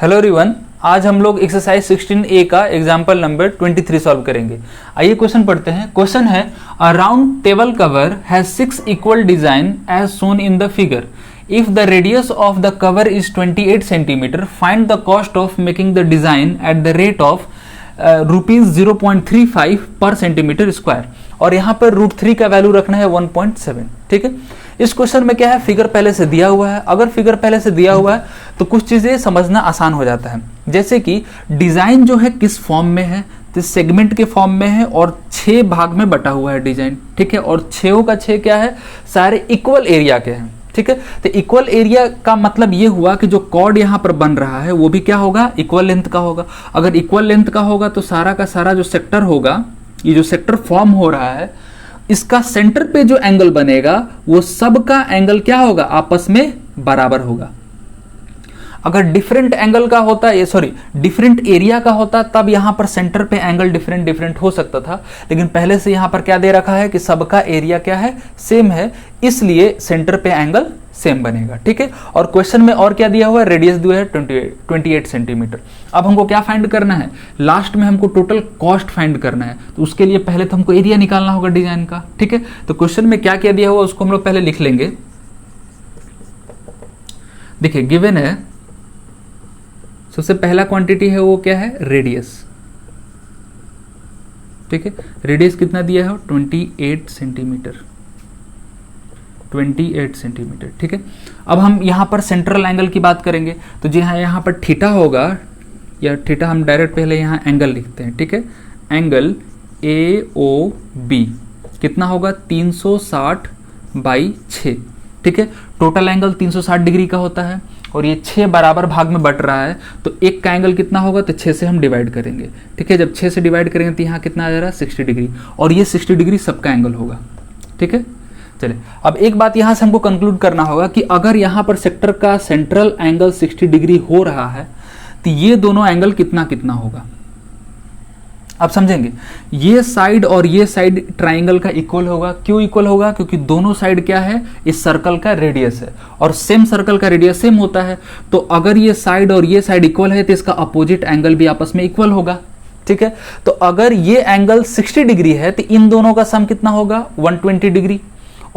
Hello everyone, आज हम लोग एक्सरसाइज 16A का एग्जाम्पल नंबर 23 सॉल्व करेंगे। आइए क्वेश्चन पढ़ते हैं। क्वेश्चन है a round table cover has 6 equal design as shown in the figure. If the radius of the cover is 28 centimetre, find the cost of making the design at the rate of ₹0.35 per centimetre square. और यहाँ पर √3 का value रखना है 1.7। ठीक है, इस question में क्या है, फिगर पहले से दिया हुआ है। अगर फिगर पहले से दिया हुआ है तो कुछ चीजें समझना आसान हो जाता है। जैसे कि डिजाइन जो है किस फॉर्म में है, तो सेगमेंट के फॉर्म में है और 6 भाग में बटा हुआ है डिजाइन। ठीक है, और 6 का 6 क्या है, सारे इक्वल एरिया के हैं। ठीक है, तो इक्वल एरिया का मतलब ये हुआ कि जो कॉर्ड यहां पर बन रहा है वो भी क्या होगा, इक्वल लेंथ का होगा। अगर इक्वल लेंथ का होगा तो सारा का सारा जो सेक्टर होगा, ये जो सेक्टर फॉर्म हो रहा है, इसका सेंटर पे जो एंगल बनेगा वो सब का एंगल क्या होगा, आपस में बराबर होगा। अगर डिफरेंट एंगल का होता, ये सॉरी डिफरेंट एरिया का होता, तब यहां पर सेंटर पे एंगल डिफरेंट डिफरेंट हो सकता था। लेकिन पहले से यहां पर क्या दे रखा है कि सबका एरिया क्या है, सेम है, इसलिए सेंटर पे एंगल सेम बनेगा। ठीक है, और क्वेश्चन में और क्या दिया हुआ है, रेडियस दिया है 28 सेंटीमीटर। अब हमको क्या फाइंड करना है, लास्ट में हमको टोटल कॉस्ट फाइंड करना है। तो उसके लिए पहले तो हमको एरिया निकालना होगा डिजाइन का। ठीक है, तो क्वेश्चन में क्या क्या दिया हुआ उसको हम लोग पहले लिख लेंगे। देखिए गिवन है, सबसे पहला क्वांटिटी है वो क्या है, रेडियस। ठीक है, रेडियस कितना दिया है, 28 सेंटीमीटर। 28 सेंटीमीटर। ठीक है, अब हम यहां पर सेंट्रल एंगल की बात करेंगे तो जी हाँ, यहां पर थीटा होगा, या थीटा हम डायरेक्ट पहले यहां एंगल लिखते हैं। ठीक है, एंगल AOB कितना होगा, 360/6। ठीक है, टोटल एंगल 360 डिग्री का होता है और ये 6 बराबर भाग में बट रहा है, तो एक का एंगल कितना होगा, तो 6 से हम डिवाइड करेंगे। ठीक है, जब 6 से डिवाइड करेंगे तो यहाँ कितना आ जा रहा है, 60 डिग्री, और ये 60 डिग्री सबका एंगल होगा। ठीक है, चलिए अब एक बात यहां से हमको कंक्लूड करना होगा कि अगर यहां पर सेक्टर का सेंट्रल एंगल 60 डिग्री हो रहा है तो ये दोनों एंगल कितना कितना होगा, आप समझेंगे। ये साइड और ये साइड ट्राइंगल का इक्वल होगा। क्यों इक्वल होगा, क्योंकि दोनों साइड क्या है, इस सर्कल का रेडियस है, और सेम सर्कल का रेडियस सेम होता है। तो अगर ये साइड और ये साइड इक्वल है तो इसका अपोजिट एंगल भी आपस में इक्वल होगा। ठीक है, तो अगर ये एंगल 60 डिग्री है तो इन दोनों का सम कितना होगा, 120 डिग्री,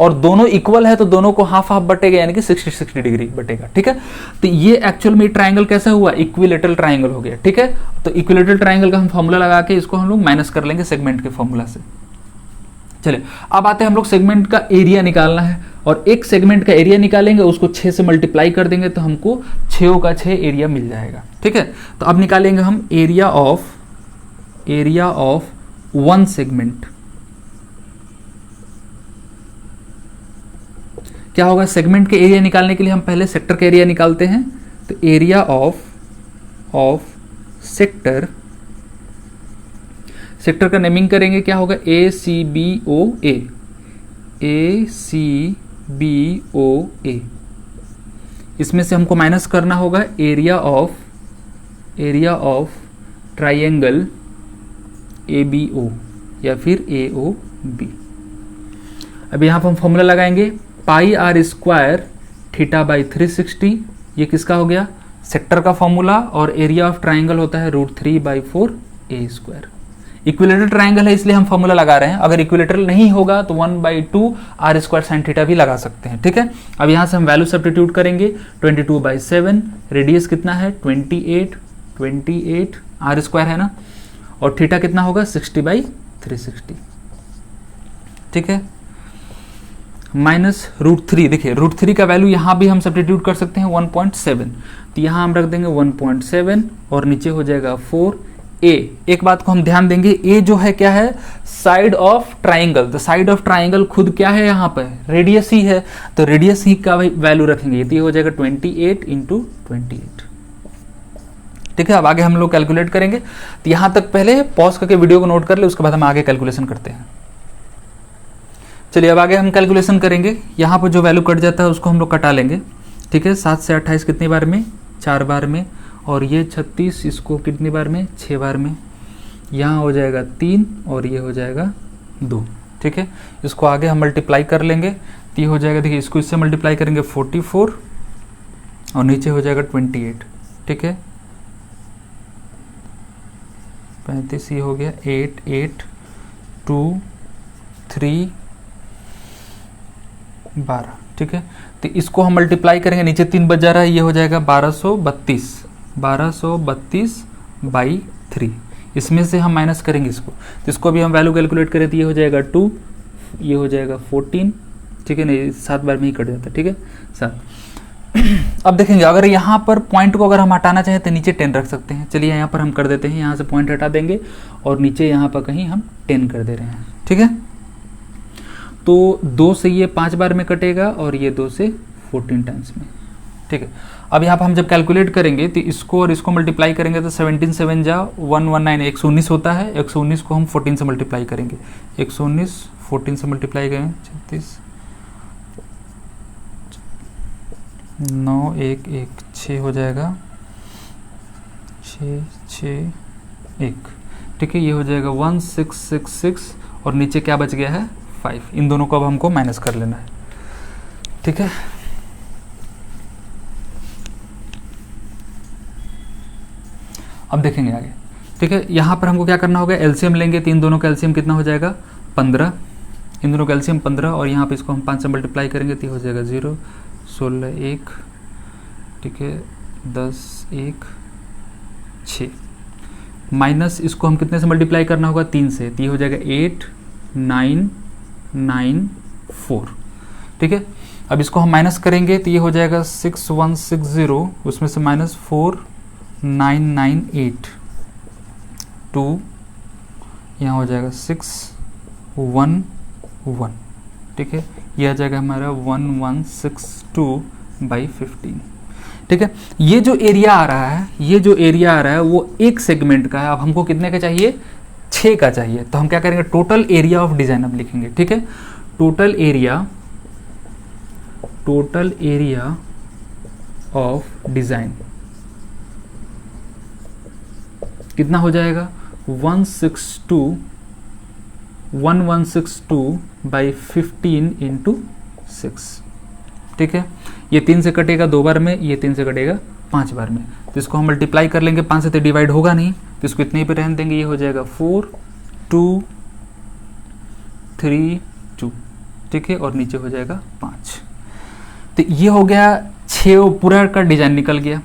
और दोनों इक्वल है तो दोनों को हाफ हाफ बटेगा, यानी कि 60 डिग्री बटेगा। ठीक है, तो ये एक्चुअल में ट्राइंगल कैसा हुआ, इक्विलेटरल ट्राइंगल हो गया। ठीक है, तो इक्विलेटरल ट्राइंगल का हम फॉर्मूला लगा के इसको हम लोग माइनस कर लेंगे सेगमेंट के फॉर्मूला से। चलिए अब आते हैं हम लोग सेगमेंट का एरिया निकालना है, और एक सेगमेंट का एरिया निकालेंगे, उसको 6 से मल्टीप्लाई कर देंगे तो हमको 6 का 6 एरिया मिल जाएगा। ठीक है, तो अब निकालेंगे हम एरिया ऑफ 1 सेगमेंट। क्या होगा, सेगमेंट के एरिया निकालने के लिए हम पहले सेक्टर का एरिया निकालते हैं। तो एरिया ऑफ सेक्टर का नेमिंग करेंगे, क्या होगा, ACBOA। इसमें से हमको माइनस करना होगा एरिया ऑफ ट्राइंगल ABO या फिर AOB। अब यहां पर हम फॉर्मूला लगाएंगे, πr² θ/360। ये किसका हो गया, सेक्टर का फॉर्मूला, और एरिया ऑफ ट्राइंगल होता है √3/4a²। इक्विलेटरल ट्राइंगल है इसलिए हम फॉर्मूला लगा रहे हैं। अगर इक्विलेटरल नहीं होगा तो 1/2 r² sin θ भी लगा सकते हैं। ठीक है, अब यहां से हम वैल्यू सब्स्टिट्यूट करेंगे, 22/7, रेडियस कितना है 28 r² है ना, और थीटा कितना होगा 60/360। ठीक है, माइनस √3। देखिए √3 का वैल्यू यहां भी हम सब्स्टिट्यूट कर सकते हैं 1.7, तो यहां हम रख देंगे 1.7 और नीचे हो जाएगा 4a। एक बात को हम ध्यान देंगे, a जो है क्या है, साइड ऑफ ट्राइंगल। तो साइड ऑफ ट्राइंगल खुद क्या है, यहां पर रेडियस ही है, तो रेडियस ही का वैल्यू रखेंगे, तो ये हो जाएगा 28 × 28। ठीक है, अब आगे हम लोग कैलकुलेट करेंगे। तो यहां तक पहले पॉज करके वीडियो को नोट कर ले, उसके बाद हम आगे कैलकुलेशन करते हैं। चलिए अब आगे हम कैलकुलेशन करेंगे। यहाँ पर जो वैल्यू कट जाता है उसको हम लोग कटा लेंगे। ठीक है, 7 से 28 कितनी बार में, 4 बार में, और ये 36 इसको कितनी बार में, 6 बार में। यहाँ हो जाएगा 3 और ये हो जाएगा 2। ठीक है, इसको आगे हम मल्टीप्लाई कर लेंगे, तो ये हो जाएगा, देखिए इसको इससे मल्टीप्लाई करेंगे 44 और नीचे हो जाएगा 28। ठीक है, 35, ये हो गया 8 8 2 3 12, ठीक है। तो इसको हम मल्टीप्लाई करेंगे, नीचे 3 बच जा रहा है, ये हो जाएगा 1232 बाई 3। इसमें से हम माइनस करेंगे इसको, तो इसको भी हम वैल्यू कैलकुलेट करें तो ये हो जाएगा 2, ये हो जाएगा 14, ठीक है। नहीं 7 बार में ही कट जाता है, ठीक है 7। अब देखेंगे अगर यहाँ पर पॉइंट को अगर हम हटाना चाहें तो नीचे 10 रख सकते हैं। चलिए यहाँ पर हम कर देते हैं, यहाँ से पॉइंट हटा देंगे और नीचे यहाँ पर कहीं हम 10 कर दे रहे हैं, ठीक है। तो 2 से ये 5 बार में कटेगा और ये 2 से 14 टाइम्स में, ठीक है। अब यहाँ पर हम जब कैलकुलेट करेंगे तो इसको और इसको मल्टीप्लाई करेंगे तो 17 7 जा 119, 119 होता है। 119 को हम 14 से मल्टीप्लाई करेंगे, 119 14 से मल्टीप्लाई करें 36 9 1 1 6 हो जाएगा 6 6 1, ठीक है। ये हो जाएगा 1666 और नीचे क्या बच गया है 5। इन दोनों को अब हमको माइनस कर लेना है, ठीक है। अब देखेंगे आगे, ठीक है। यहाँ पर हमको क्या करना होगा, एलसीएम लेंगे तो इन दोनों का एलसीएम कितना हो जाएगा 15, इन दोनों का एलसीएम 15 और यहाँ पे इसको हम 5 से मल्टीप्लाई करेंगे तो हो जाएगा 0 16 1, ठीक है 10 1 6 माइनस इसको हम कितने से मल्टीप्लाई करना होगा 3 से, तो ये हो जाएगा 8 9 9 4, ठीक है। अब इसको हम माइनस करेंगे तो ये हो जाएगा 6160, उसमें से माइनस 4 9 9 8 2, यहाँ हो जाएगा 6 1 1, ठीक है। यह आ जाएगा हमारा 1162 बाई 15, ठीक है। ये जो एरिया आ रहा है, ये जो एरिया आ रहा है वो एक सेगमेंट का है। अब हमको कितने का चाहिए 6 का चाहिए, तो हम क्या करेंगे टोटल एरिया ऑफ डिजाइन अब लिखेंगे, ठीक है। टोटल एरिया ऑफ डिजाइन कितना हो जाएगा 1162 बाई 15 इंटू 6, ठीक है। ये 3 से कटेगा 2 बार में, ये 3 से कटेगा 5 बार में, तो इसको हम मल्टीप्लाई कर लेंगे, 5 से तो डिवाइड होगा नहीं तो इसको इतने ही पे रहने देंगे। ये हो जाएगा 4 2 3 2, ठीक है, और नीचे हो जाएगा 5। तो ये हो गया 6 पूरा का डिजाइन निकल गया।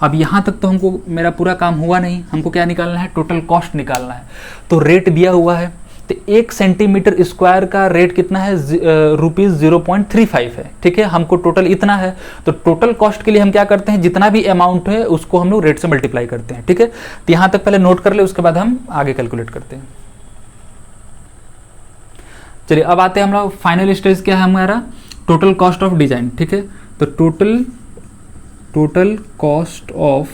अब यहाँ तक तो हमको मेरा पूरा काम हुआ नहीं, हमको क्या निकालना है टोटल कॉस्ट निकालना है। तो रेट दिया हुआ है, तो 1 सेंटीमीटर स्क्वायर का रेट कितना है ₹0.35 है, ठीक है। हमको टोटल इतना है, तो टोटल कॉस्ट के लिए हम क्या करते हैं जितना भी अमाउंट है उसको हम लोग रेट से मल्टीप्लाई करते हैं, ठीक है। तो यहाँ तक पहले नोट कर ले, उसके बाद हम आगे कैलकुलेट करते हैं। चलिए अब आते हैं हम लोग फाइनल स्टेज क्या है हमारा टोटल कॉस्ट ऑफ डिजाइन, ठीक है। तो टोटल कॉस्ट ऑफ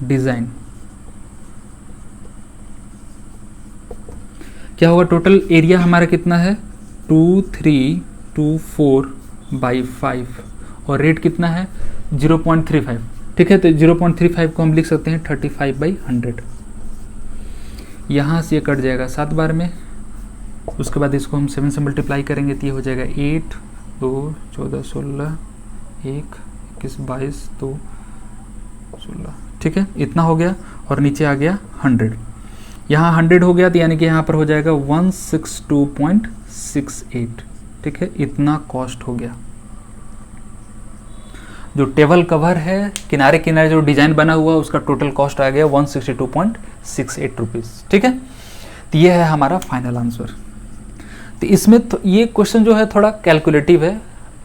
डिजाइन क्या होगा, टोटल एरिया हमारा कितना है 2324 बाई 5 और रेट कितना है 0.35, ठीक है। तो 0.35 को हम लिख सकते हैं 35/100। यहाँ से ये कट जाएगा 7 बार में, उसके बाद इसको हम 7 से मल्टीप्लाई करेंगे तो ये हो जाएगा 8 2 14 16 1 21 22 2 16, ठीक है। इतना हो गया और नीचे आ गया 100, यहाँ 100 हो गया तो यानी कि यहाँ पर हो जाएगा 162.68, ठीक है। इतना कॉस्ट हो गया। जो टेबल कवर है किनारे किनारे जो डिजाइन बना हुआ उसका टोटल कॉस्ट आ गया 162.68 रुपीज़, ठीक है। तो ये है हमारा फाइनल आंसर। तो इसमें तो ये क्वेश्चन जो है थोड़ा कैलकुलेटिव है,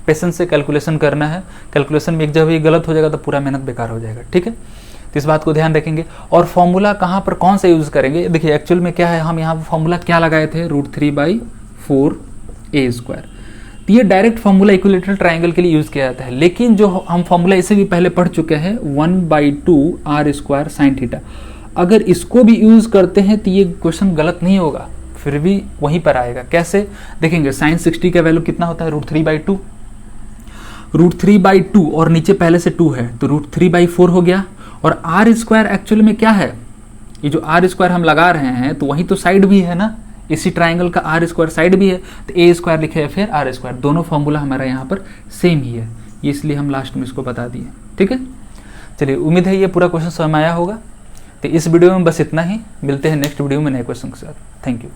पेशेंस से कैलकुलेशन करना है। कैलकुलेशन में एक जब ये गलत हो जाएगा तो पूरा मेहनत बेकार हो जाएगा, ठीक है। तो इस बात को ध्यान रखेंगे। और फॉर्मूला कहाँ पर कौन सा यूज़ करेंगे, देखिए एक्चुअल में क्या है, हम यहाँ पर फॉर्मूला क्या लगाए थे √3/4a²। तो ये डायरेक्ट फॉर्मूला इक्विलेटरल ट्राइंगल के लिए यूज़ किया जाता है, लेकिन जो हम फॉर्मूला इसे भी पहले पढ़ चुके हैं 1/2r² sin थीटा, अगर इसको भी यूज़ करते हैं तो ये क्वेश्चन गलत नहीं होगा, फिर भी वहीं पर आएगा। कैसे देखेंगे, sin 60 का वैल्यू कितना होता है √3/2, √3/2 और नीचे पहले से 2 है तो √3/4 हो गया। और r² एक्चुअल में क्या है, ये जो r² हम लगा रहे हैं तो वही तो साइड भी है ना, इसी ट्राइंगल का r² साइड भी है, तो a² लिखे है फिर r², दोनों फॉर्मूला हमारा यहाँ पर सेम ही है, ये इसलिए हम लास्ट में इसको बता दिए, ठीक है। चलिए उम्मीद है ये पूरा क्वेश्चन समझ में आया होगा। तो इस वीडियो में बस इतना ही, मिलते हैं नेक्स्ट वीडियो में नए क्वेश्चन के साथ। Thank you.